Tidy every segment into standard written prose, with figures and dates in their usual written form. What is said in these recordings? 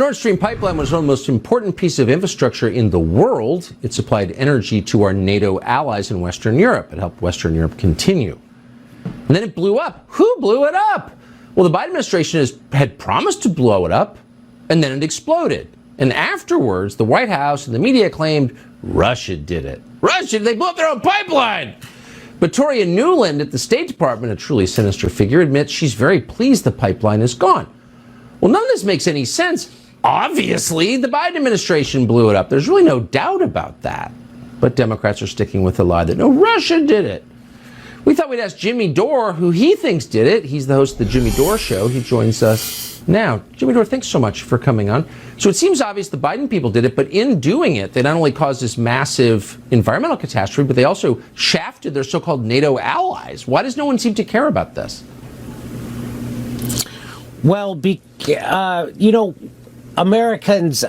Nord Stream pipeline was one of the most important pieces of infrastructure in the world. It supplied energy to our NATO allies in Western Europe. It helped Western Europe continue. And then it blew up. Who blew it up? Well, the Biden administration had promised to blow it up, and then it exploded. And afterwards, the White House and the media claimed Russia did it. Russia, they blew up their own pipeline. But Victoria Nuland at the State Department, a truly sinister figure, admits she's very pleased the pipeline is gone. Well, none of this makes any sense. Obviously, the Biden administration blew it up. There's really no doubt about that. But Democrats are sticking with the lie that no, Russia did it. We thought we'd ask Jimmy Dore who he thinks did it. He's the host of the Jimmy Dore Show. He joins us now. Jimmy Dore, thanks so much for coming on. So it seems obvious the Biden people did it, but in doing it, they not only caused this massive environmental catastrophe, but they also shafted their so-called NATO allies. Why does no one seem to care about this? Well, Americans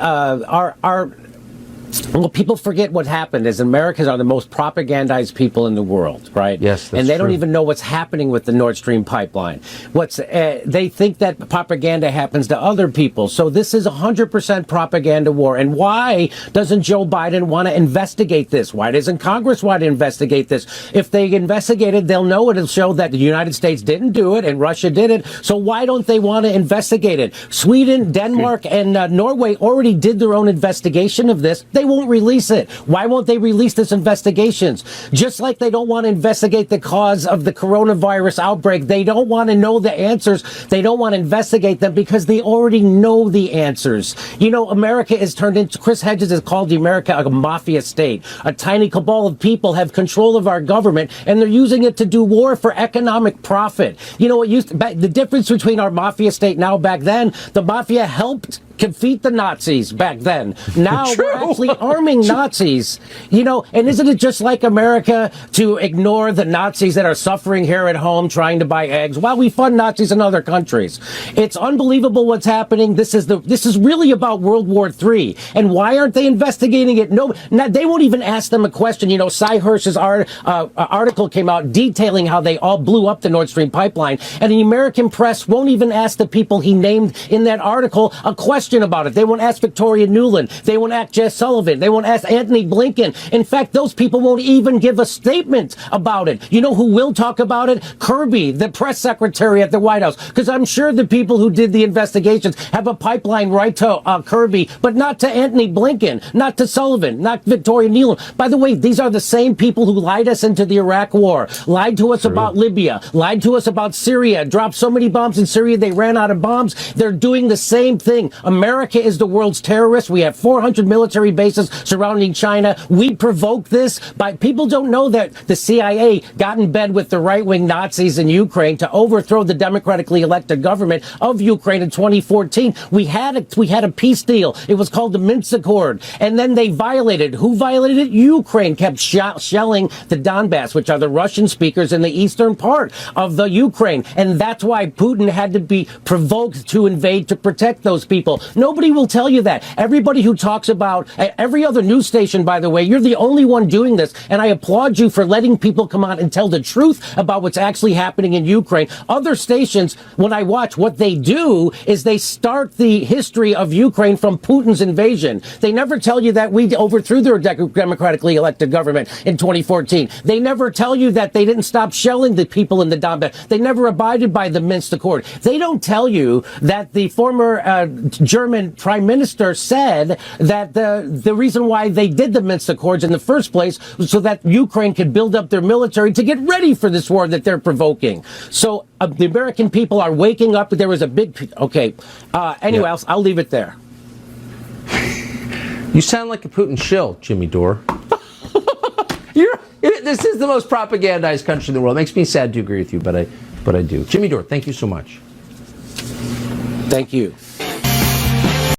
well, people forget what happened is Americans are the most propagandized people in the world, right? Yes, that's and they true. don't even know what's happening with the Nord Stream pipeline. They think that propaganda happens to other people. So this is 100% propaganda war. And why doesn't Joe Biden want to investigate this? Why doesn't Congress want to investigate this? If they investigate it, they'll know it'll show that the United States didn't do it and Russia did it. So why don't they want to investigate it? Sweden, Denmark, and Norway already did their own investigation of this. They won't release it. Why won't they release this investigations? Just like they don't want to investigate the cause of the coronavirus outbreak. They don't want to know the answers. They don't want to investigate them because they already know the answers. You know, America is turned into, Chris Hedges has called America a mafia state. A tiny cabal of people have control of our government and they're using it to do war for economic profit. You know, the difference between our mafia state now back then, the mafia helped defeat the Nazis back then. Now we're actually arming Nazis, you know, and isn't it just like America to ignore the Nazis that are suffering here at home trying to buy eggs while we fund Nazis in other countries? It's unbelievable what's happening. This is really about World War III. And why aren't they investigating it? No, they won't even ask them a question. You know, Cy Hirsch's article came out detailing how they all blew up the Nord Stream pipeline. And the American press won't even ask the people he named in that article a question about it. They won't ask Victoria Nuland. They won't ask Jess Sullivan. They won't ask Anthony Blinken. In fact, those people won't even give a statement about it. You know who will talk about it? Kirby, the press secretary at the White House. Because I'm sure the people who did the investigations have a pipeline right to Kirby, but not to Anthony Blinken, not to Sullivan, not Victoria Nuland. By the way, these are the same people who lied us into the Iraq war, lied to us about Libya, lied to us about Syria, dropped so many bombs in Syria they ran out of bombs. They're doing the same thing. America is the world's terrorist. We have 400 military bases surrounding China. We provoked this by people don't know that the CIA got in bed with the right-wing Nazis in Ukraine to overthrow the democratically elected government of Ukraine in 2014. We had a peace deal. It was called the Minsk Accord. And then they violated. Who violated it? Ukraine kept shelling the Donbass, which are the Russian speakers in the eastern part of the Ukraine. And that's why Putin had to be provoked to invade to protect those people. Nobody will tell you that. Everybody who talks about every other news station, by the way, you're the only one doing this. And I applaud you for letting people come out and tell the truth about what's actually happening in Ukraine. Other stations, when I watch, what they do is they start the history of Ukraine from Putin's invasion. They never tell you that we overthrew their democratically elected government in 2014. They never tell you that they didn't stop shelling the people in the Donbass. They never abided by the Minsk Accord. They don't tell you that the former German prime minister said that the reason why they did the Minsk Accords in the first place was so that Ukraine could build up their military to get ready for this war that they're provoking. So the American people are waking up. There was a big... Okay. Anyway, I'll leave it there. You sound like a Putin shill, Jimmy Dore. This is the most propagandized country in the world. It makes me sad to agree with you, but I do. Jimmy Dore, thank you so much. Thank you.